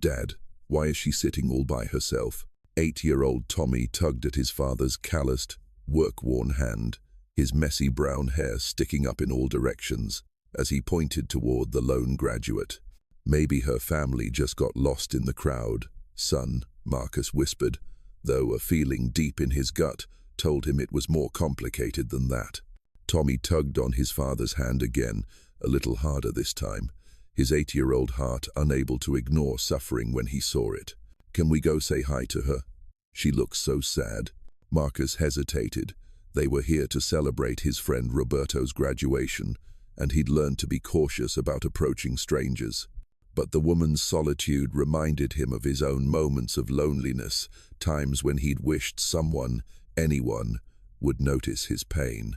"Dad, why is she sitting all by herself?" 8-year-old Tommy tugged at his father's calloused, work-worn hand, his messy brown hair sticking up in all directions as he pointed toward the lone graduate. "Maybe her family just got lost in the crowd, son," Marcus whispered, though a feeling deep in his gut told him it was more complicated than that. Tommy tugged on his father's hand again, a little harder this time, his 8-year-old heart unable to ignore suffering when he saw it. "Can we go say hi to her? She looks so sad." Marcus hesitated. They were here to celebrate his friend Roberto's graduation, and he'd learned to be cautious about approaching strangers. But the woman's solitude reminded him of his own moments of loneliness, times when he'd wished someone, anyone, would notice his pain.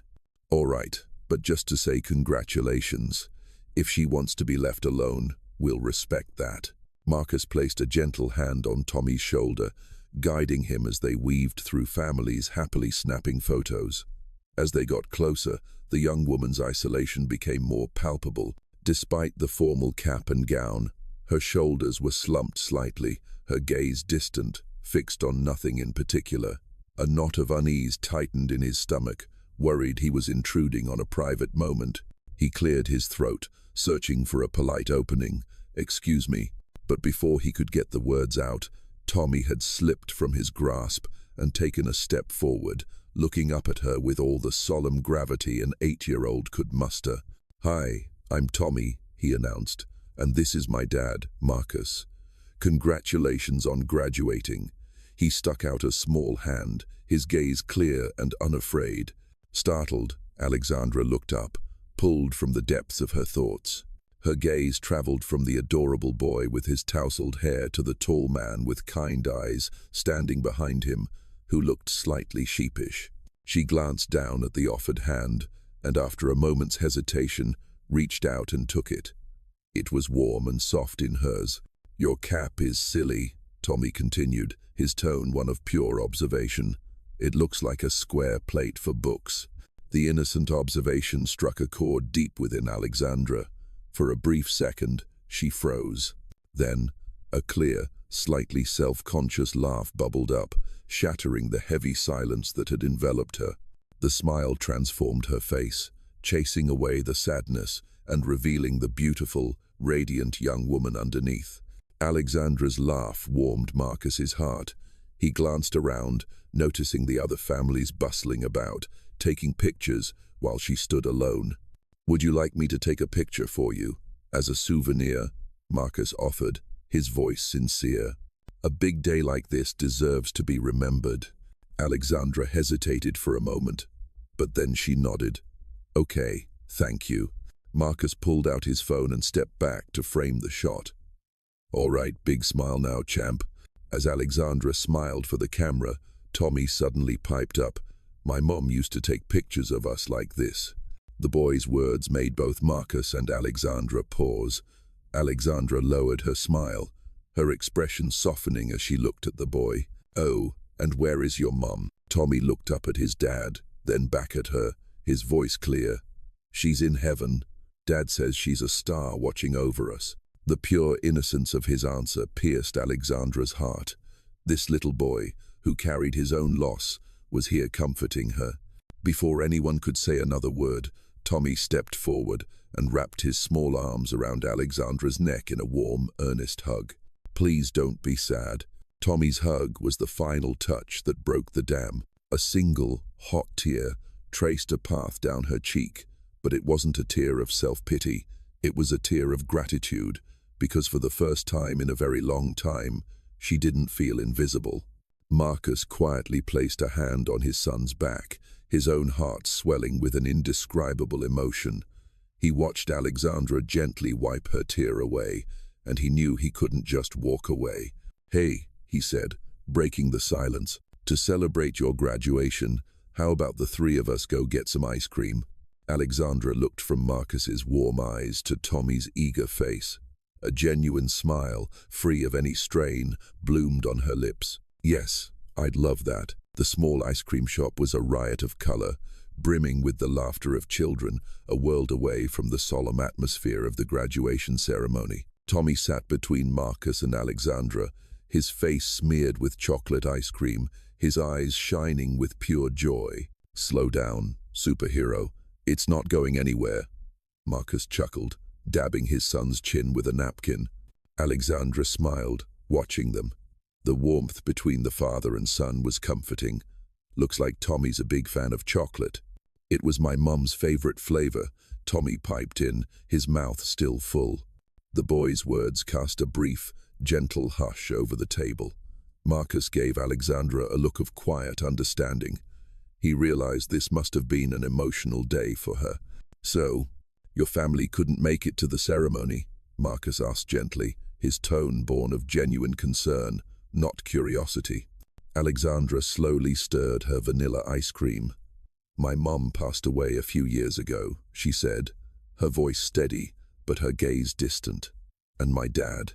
"All right, but just to say congratulations. If she wants to be left alone, we'll respect that." Marcus placed a gentle hand on Tommy's shoulder, guiding him as they weaved through families happily snapping photos. As they got closer, the young woman's isolation became more palpable. Despite the formal cap and gown, her shoulders were slumped slightly, her gaze distant, fixed on nothing in particular. A knot of unease tightened in his stomach, worried he was intruding on a private moment. He cleared his throat, searching for a polite opening. "Excuse me." But before he could get the words out, Tommy had slipped from his grasp and taken a step forward, looking up at her with all the solemn gravity an 8-year-old could muster. "Hi, I'm Tommy," he announced, "and this is my dad, Marcus. Congratulations on graduating." He stuck out a small hand, his gaze clear and unafraid. Startled, Alexandra looked up, pulled from the depths of her thoughts. Her gaze traveled from the adorable boy with his tousled hair to the tall man with kind eyes standing behind him, who looked slightly sheepish. She glanced down at the offered hand, and after a moment's hesitation, reached out and took it. It was warm and soft in hers. "Your cap is silly," Tommy continued, his tone one of pure observation. "It looks like a square plate for books." The innocent observation struck a chord deep within Alexandra. For a brief second, she froze. Then, a clear, slightly self-conscious laugh bubbled up, shattering the heavy silence that had enveloped her. The smile transformed her face, chasing away the sadness and revealing the beautiful, radiant young woman underneath. Alexandra's laugh warmed Marcus's heart. He glanced around, noticing the other families bustling about, taking pictures while she stood alone. "Would you like me to take a picture for you, as a souvenir?" Marcus offered, his voice sincere. "A big day like this deserves to be remembered." Alexandra hesitated for a moment, but then she nodded. "Okay, thank you." Marcus pulled out his phone and stepped back to frame the shot. "All right, big smile now, champ." As Alexandra smiled for the camera, Tommy suddenly piped up, "My mom used to take pictures of us like this." The boy's words made both Marcus and Alexandra pause. Alexandra lowered her smile, her expression softening as she looked at the boy. "Oh, and where is your mom?" Tommy looked up at his dad, then back at her, his voice clear. "She's in heaven. Dad says she's a star watching over us." The pure innocence of his answer pierced Alexandra's heart. This little boy, who carried his own loss, was here comforting her. Before anyone could say another word, Tommy stepped forward and wrapped his small arms around Alexandra's neck in a warm, earnest hug. "Please don't be sad." Tommy's hug was the final touch that broke the dam. A single, hot tear traced a path down her cheek, but it wasn't a tear of self-pity. It was a tear of gratitude, because for the first time in a very long time, she didn't feel invisible. Marcus quietly placed a hand on his son's back, his own heart swelling with an indescribable emotion. He watched Alexandra gently wipe her tear away, and he knew he couldn't just walk away. "Hey," he said, breaking the silence, "to celebrate your graduation, how about the three of us go get some ice cream?" Alexandra looked from Marcus's warm eyes to Tommy's eager face. A genuine smile, free of any strain, bloomed on her lips. "Yes, I'd love that." The small ice cream shop was a riot of color, brimming with the laughter of children, a world away from the solemn atmosphere of the graduation ceremony. Tommy sat between Marcus and Alexandra, his face smeared with chocolate ice cream, his eyes shining with pure joy. "Slow down, superhero. It's not going anywhere," Marcus chuckled, dabbing his son's chin with a napkin. Alexandra smiled, watching them. The warmth between the father and son was comforting. "Looks like Tommy's a big fan of chocolate." "It was my mum's favorite flavor," Tommy piped in, his mouth still full. The boy's words cast a brief, gentle hush over the table. Marcus gave Alexandra a look of quiet understanding. He realized this must have been an emotional day for her. "So, your family couldn't make it to the ceremony?" Marcus asked gently, his tone born of genuine concern, not curiosity. Alexandra slowly stirred her vanilla ice cream. "My mum passed away a few years ago," she said, her voice steady, but her gaze distant. "And my dad,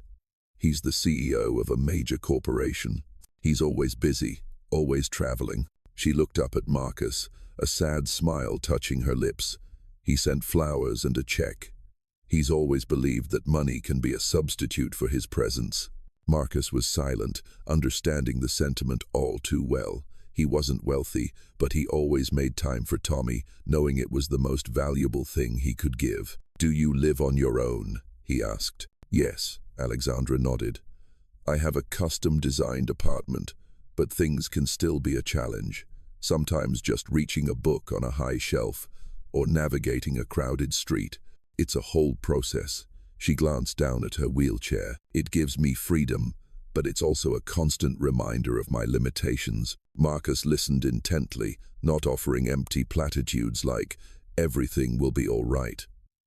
he's the CEO of a major corporation. He's always busy, always traveling." She looked up at Marcus, a sad smile touching her lips. "He sent flowers and a check. He's always believed that money can be a substitute for his presence." Marcus was silent, understanding the sentiment all too well. He wasn't wealthy, but he always made time for Tommy, knowing it was the most valuable thing he could give. "Do you live on your own?" he asked. "Yes," Alexandra nodded. "I have a custom-designed apartment, but things can still be a challenge. Sometimes just reaching a book on a high shelf, or navigating a crowded street. It's a whole process." She glanced down at her wheelchair. "It gives me freedom, but it's also a constant reminder of my limitations." Marcus listened intently, not offering empty platitudes like, "Everything will be all right."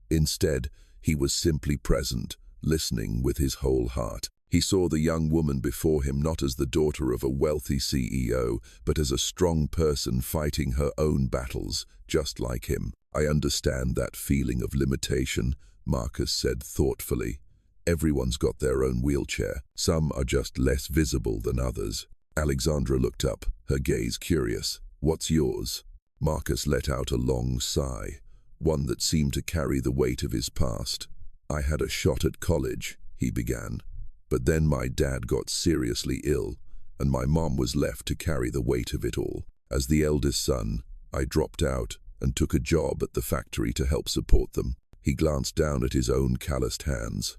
Instead, he was simply present, listening with his whole heart. He saw the young woman before him not as the daughter of a wealthy CEO, but as a strong person fighting her own battles, just like him. "I understand that feeling of limitation," Marcus said thoughtfully. "Everyone's got their own wheelchair. Some are just less visible than others." Alexandra looked up, her gaze curious. "What's yours?" Marcus let out a long sigh, one that seemed to carry the weight of his past. "I had a shot at college," he began. "But then my dad got seriously ill, and my mom was left to carry the weight of it all. As the eldest son, I dropped out and took a job at the factory to help support them." He glanced down at his own calloused hands.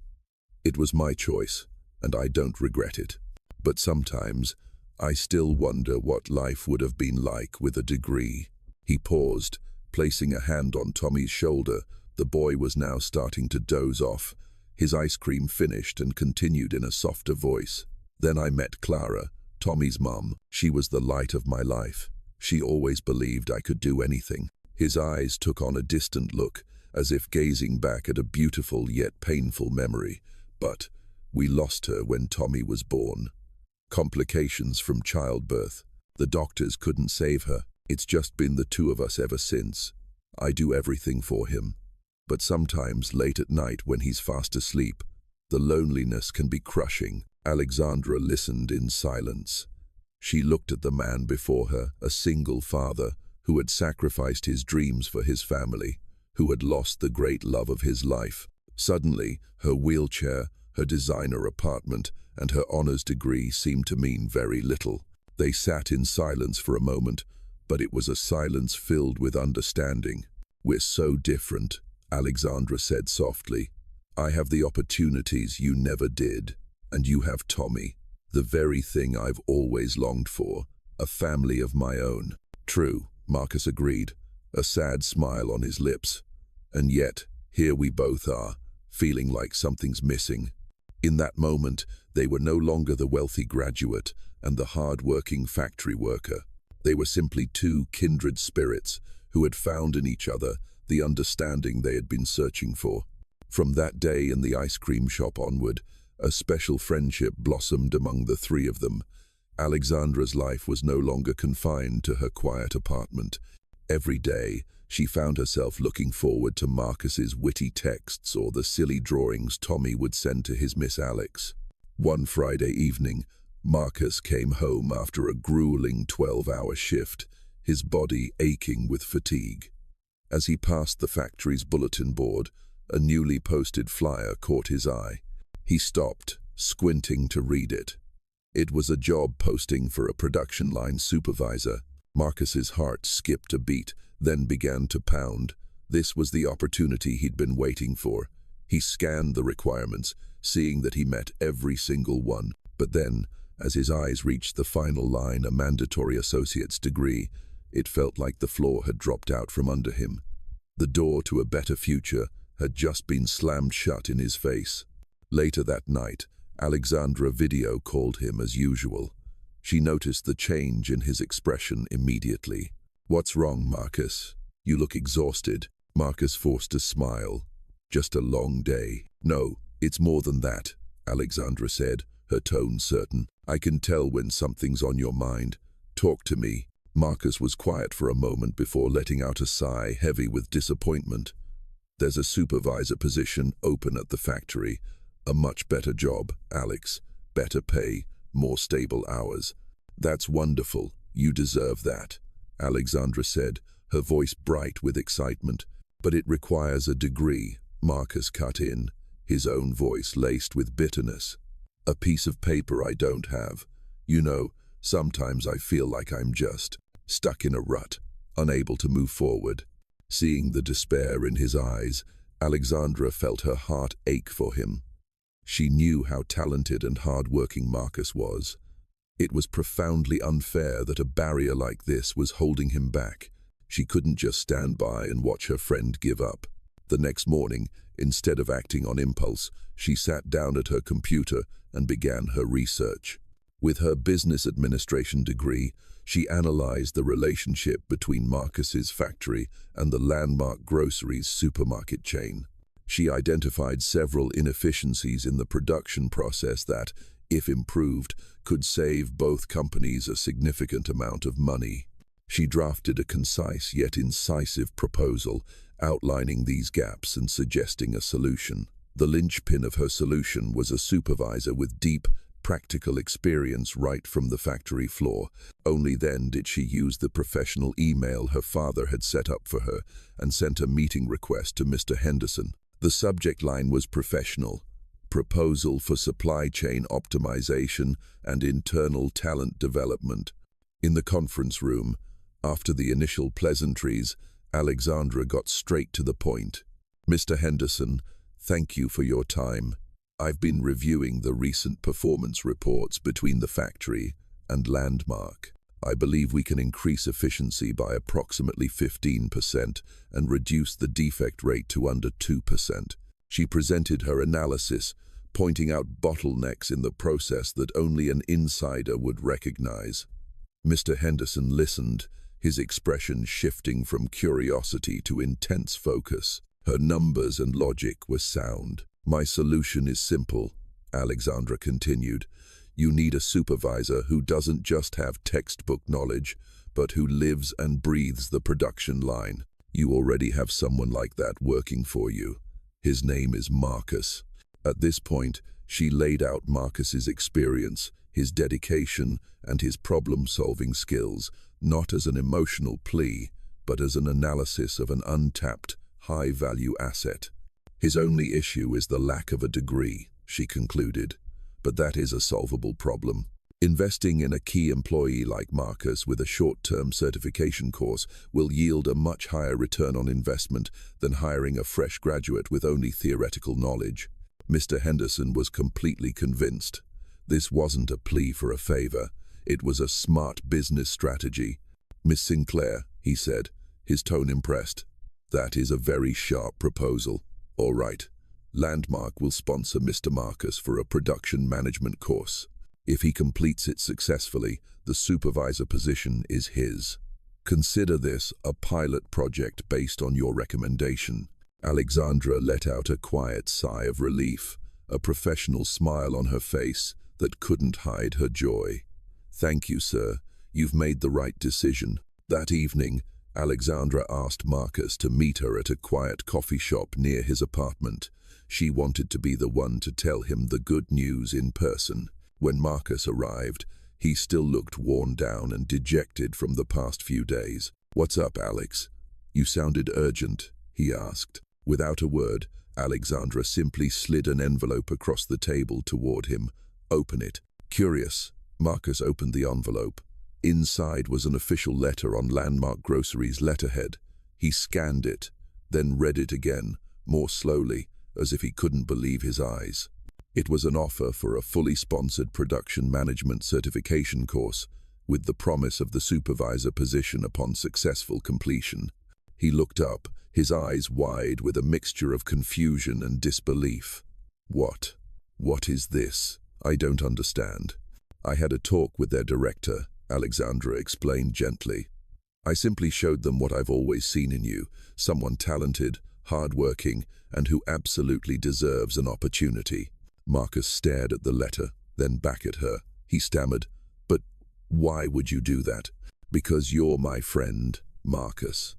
"It was my choice, and I don't regret it. But sometimes, I still wonder what life would have been like with a degree." He paused, placing a hand on Tommy's shoulder. The boy was now starting to doze off. His ice cream finished and continued in a softer voice. "Then I met Clara, Tommy's mum. She was the light of my life. She always believed I could do anything." His eyes took on a distant look, as if gazing back at a beautiful yet painful memory. "But we lost her when Tommy was born. Complications from childbirth. The doctors couldn't save her. It's just been the two of us ever since. I do everything for him. But sometimes late at night when he's fast asleep, the loneliness can be crushing." Alexandra listened in silence. She looked at the man before her, a single father who had sacrificed his dreams for his family, who had lost the great love of his life. Suddenly, her wheelchair, her designer apartment, and her honors degree seemed to mean very little. They sat in silence for a moment, but it was a silence filled with understanding. "We're so different," Alexandra said softly. "I have the opportunities you never did, and you have Tommy, the very thing I've always longed for, a family of my own." "True," Marcus agreed, a sad smile on his lips. "And yet, here we both are, feeling like something's missing." In that moment, they were no longer the wealthy graduate and the hard-working factory worker. They were simply two kindred spirits who had found in each other the understanding they had been searching for. From that day in the ice cream shop onward, a special friendship blossomed among the three of them. Alexandra's life was no longer confined to her quiet apartment. Every day, she found herself looking forward to Marcus's witty texts or the silly drawings Tommy would send to his Miss Alex. One Friday evening, Marcus came home after a grueling 12-hour shift, his body aching with fatigue. As he passed the factory's bulletin board, a newly posted flyer caught his eye. He stopped, squinting to read it. It was a job posting for a production line supervisor. Marcus's heart skipped a beat, then began to pound. This was the opportunity he'd been waiting for. He scanned the requirements, seeing that he met every single one. But then, as his eyes reached the final line, a mandatory associate's degree, it felt like the floor had dropped out from under him. The door to a better future had just been slammed shut in his face. Later that night, Alexandra video called him as usual. She noticed the change in his expression immediately. "What's wrong, Marcus? You look exhausted." Marcus forced a smile. "Just a long day." "No, it's more than that," Alexandra said, her tone certain. "I can tell when something's on your mind. Talk to me." Marcus was quiet for a moment before letting out a sigh heavy with disappointment. "There's a supervisor position open at the factory. A much better job, Alex. Better pay, more stable hours." "That's wonderful. You deserve that," Alexandra said, her voice bright with excitement. "But it requires a degree," Marcus cut in, his own voice laced with bitterness. "A piece of paper I don't have. You know, sometimes I feel like I'm just stuck in a rut, unable to move forward." Seeing the despair in his eyes, Alexandra felt her heart ache for him. She knew how talented and hard-working Marcus was. It was profoundly unfair that a barrier like this was holding him back. She couldn't just stand by and watch her friend give up. The next morning, instead of acting on impulse, she sat down at her computer and began her research. With her business administration degree, she analyzed the relationship between Marcus's factory and the landmark groceries supermarket chain. She identified several inefficiencies in the production process that, if improved, could save both companies a significant amount of money. She drafted a concise yet incisive proposal, outlining these gaps and suggesting a solution. The linchpin of her solution was a supervisor with deep, practical experience right from the factory floor. Only then did she use the professional email her father had set up for her and sent a meeting request to Mr. Henderson. The subject line was professional: proposal for supply chain optimization and internal talent development. In the conference room, after the initial pleasantries, Alexandra got straight to the point. "Mr. Henderson, thank you for your time. I've been reviewing the recent performance reports between the factory and Landmark. I believe we can increase efficiency by approximately 15% and reduce the defect rate to under 2%. She presented her analysis, pointing out bottlenecks in the process that only an insider would recognize. Mr. Henderson listened, his expression shifting from curiosity to intense focus. Her numbers and logic were sound. "My solution is simple," Alexandra continued. "You need a supervisor who doesn't just have textbook knowledge, but who lives and breathes the production line. You already have someone like that working for you. His name is Marcus." At this point, she laid out Marcus's experience, his dedication, and his problem-solving skills, not as an emotional plea, but as an analysis of an untapped, high-value asset. "His only issue is the lack of a degree," she concluded, "but that is a solvable problem. Investing in a key employee like Marcus with a short-term certification course will yield a much higher return on investment than hiring a fresh graduate with only theoretical knowledge." Mr. Henderson was completely convinced. This wasn't a plea for a favor. It was a smart business strategy. "Miss Sinclair," he said, his tone impressed, "that is a very sharp proposal. All right, Landmark will sponsor Mr. Marcus for a production management course. If he completes it successfully, the supervisor position is his. Consider this a pilot project based on your recommendation." Alexandra let out a quiet sigh of relief, a professional smile on her face that couldn't hide her joy. "Thank you, sir. You've made the right decision." That evening, Alexandra asked Marcus to meet her at a quiet coffee shop near his apartment. She wanted to be the one to tell him the good news in person. When Marcus arrived, he still looked worn down and dejected from the past few days. "What's up, Alex? You sounded urgent," he asked. Without a word, Alexandra simply slid an envelope across the table toward him. "Open it." Curious, Marcus opened the envelope. Inside was an official letter on Landmark Groceries letterhead. He scanned it, then read it again, more slowly, as if he couldn't believe his eyes. It was an offer for a fully sponsored production management certification course, with the promise of the supervisor position upon successful completion. He looked up, his eyes wide with a mixture of confusion and disbelief. What? What is this? I don't understand. I had a talk with their director, Alexandra explained gently. I simply showed them what I've always seen in you, someone talented, hard-working, and who absolutely deserves an opportunity. Marcus stared at the letter, then back at her. He stammered, "But why would you do that?" "Because you're my friend, Marcus.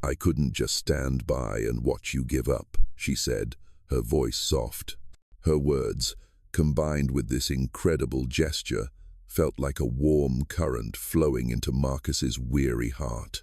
I couldn't just stand by and watch you give up," she said, her voice soft. Her words, combined with this incredible gesture, felt like a warm current flowing into Marcus's weary heart.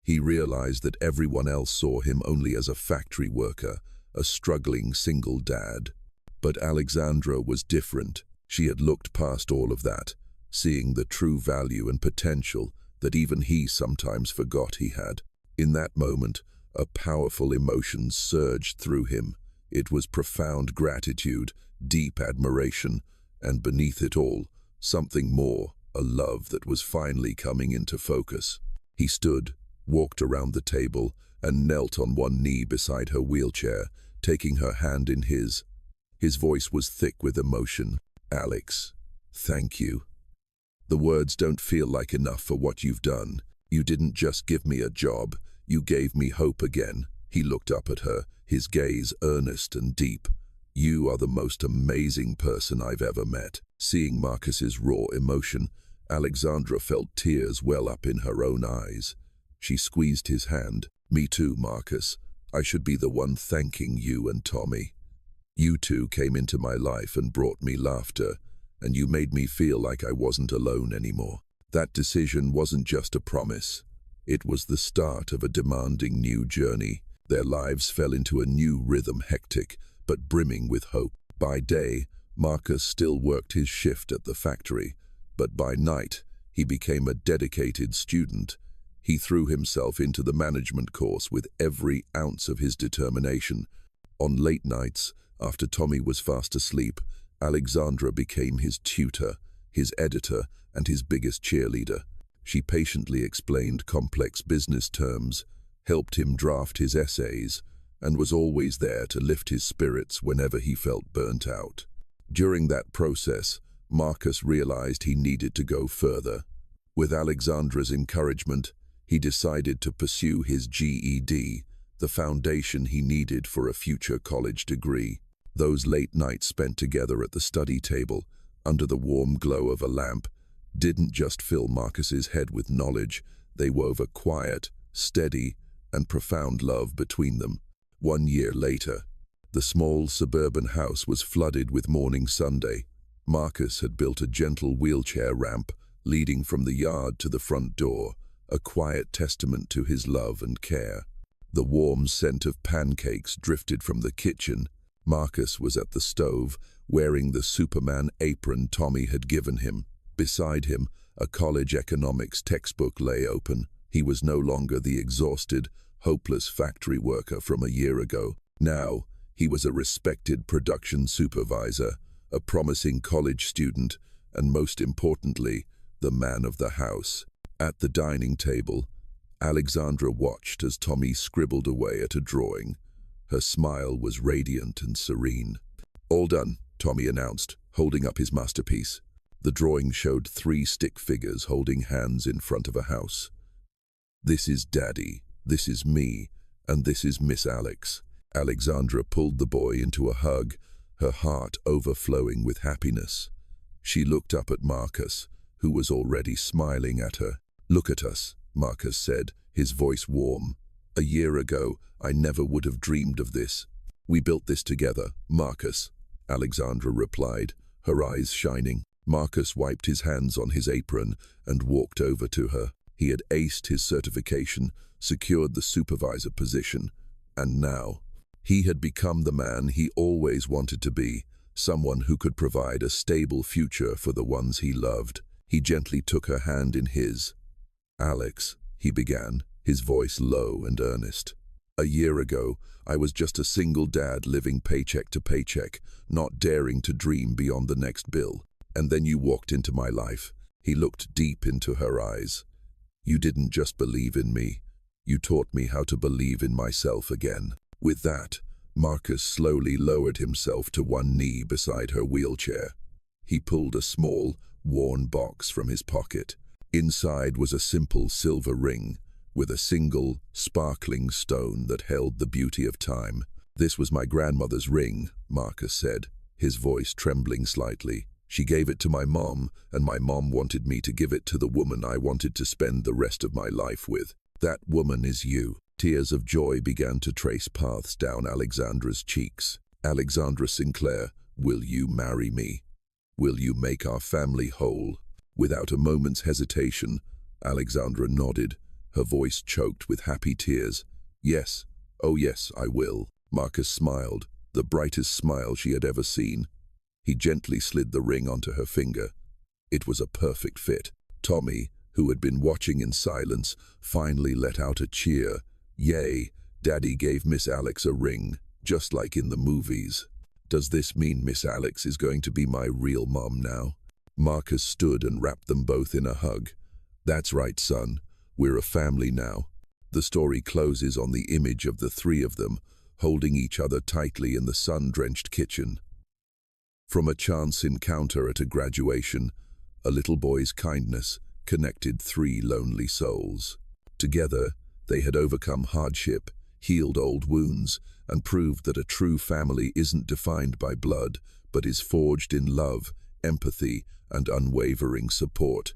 He realized that everyone else saw him only as a factory worker, a struggling single dad. But Alexandra was different. She had looked past all of that, seeing the true value and potential that even he sometimes forgot he had. In that moment, a powerful emotion surged through him. It was profound gratitude, deep admiration, and beneath it all, something more, a love that was finally coming into focus. He stood, walked around the table, and knelt on one knee beside her wheelchair, taking her hand in his. His voice was thick with emotion. "Alex, thank you. The words don't feel like enough for what you've done. You didn't just give me a job, you gave me hope again." He looked up at her, his gaze earnest and deep. "You are the most amazing person I've ever met." Seeing Marcus's raw emotion, Alexandra felt tears well up in her own eyes. She squeezed his hand. "Me too, Marcus. I should be the one thanking you and Tommy. You two came into my life and brought me laughter, and you made me feel like I wasn't alone anymore." That decision wasn't just a promise. It was the start of a demanding new journey. Their lives fell into a new rhythm, hectic, but brimming with hope. By day, Marcus still worked his shift at the factory, but by night, he became a dedicated student. He threw himself into the management course with every ounce of his determination. On late nights, after Tommy was fast asleep, Alexandra became his tutor, his editor, and his biggest cheerleader. She patiently explained complex business terms, helped him draft his essays, and was always there to lift his spirits whenever he felt burnt out. During that process, Marcus realized he needed to go further. With Alexandra's encouragement, he decided to pursue his GED, the foundation he needed for a future college degree. Those late nights spent together at the study table, under the warm glow of a lamp, didn't just fill Marcus's head with knowledge, they wove a quiet, steady, and profound love between them. 1 year later, the small suburban house was flooded with morning Sunday. Marcus had built a gentle wheelchair ramp leading from the yard to the front door, a quiet testament to his love and care. The warm scent of pancakes drifted from the kitchen. Marcus was at the stove, wearing the Superman apron Tommy had given him. Beside him, a college economics textbook lay open. He was no longer the exhausted, hopeless factory worker from a year ago. Now, he was a respected production supervisor, a promising college student, and most importantly, the man of the house. At the dining table, Alexandra watched as Tommy scribbled away at a drawing. Her smile was radiant and serene. "All done," Tommy announced, holding up his masterpiece. The drawing showed 3 stick figures holding hands in front of a house. "This is Daddy, this is me, and this is Miss Alex." Alexandra pulled the boy into a hug, her heart overflowing with happiness. She looked up at Marcus, who was already smiling at her. "Look at us," Marcus said, his voice warm. "A year ago, I never would have dreamed of this." "We built this together, Marcus," Alexandra replied, her eyes shining. Marcus wiped his hands on his apron and walked over to her. He had aced his certification, secured the supervisor position, and now He had become the man he always wanted to be, someone who could provide a stable future for the ones he loved. He gently took her hand in his. "Alex," he began, his voice low and earnest. "A year ago, I was just a single dad living paycheck to paycheck, not daring to dream beyond the next bill. And then you walked into my life." He looked deep into her eyes. "You didn't just believe in me. You taught me how to believe in myself again." With that, Marcus slowly lowered himself to one knee beside her wheelchair. He pulled a small, worn box from his pocket. Inside was a simple silver ring, with a single, sparkling stone that held the beauty of time. "This was my grandmother's ring," Marcus said, his voice trembling slightly. "She gave it to my mom, and my mom wanted me to give it to the woman I wanted to spend the rest of my life with. That woman is you." Tears of joy began to trace paths down Alexandra's cheeks. "Alexandra Sinclair, will you marry me? Will you make our family whole?" Without a moment's hesitation, Alexandra nodded, her voice choked with happy tears. "Yes, oh yes, I will." Marcus smiled, the brightest smile she had ever seen. He gently slid the ring onto her finger. It was a perfect fit. Tommy, who had been watching in silence, finally let out a cheer. "Yay, Daddy gave Miss Alex a ring, just like in the movies. Does this mean Miss Alex is going to be my real mom now?" Marcus stood and wrapped them both in a hug. "That's right, son. We're a family now." The story closes on the image of the three of them, holding each other tightly in the sun-drenched kitchen. From a chance encounter at a graduation, a little boy's kindness connected three lonely souls. Together, they had overcome hardship, healed old wounds, and proved that a true family isn't defined by blood, but is forged in love, empathy, and unwavering support.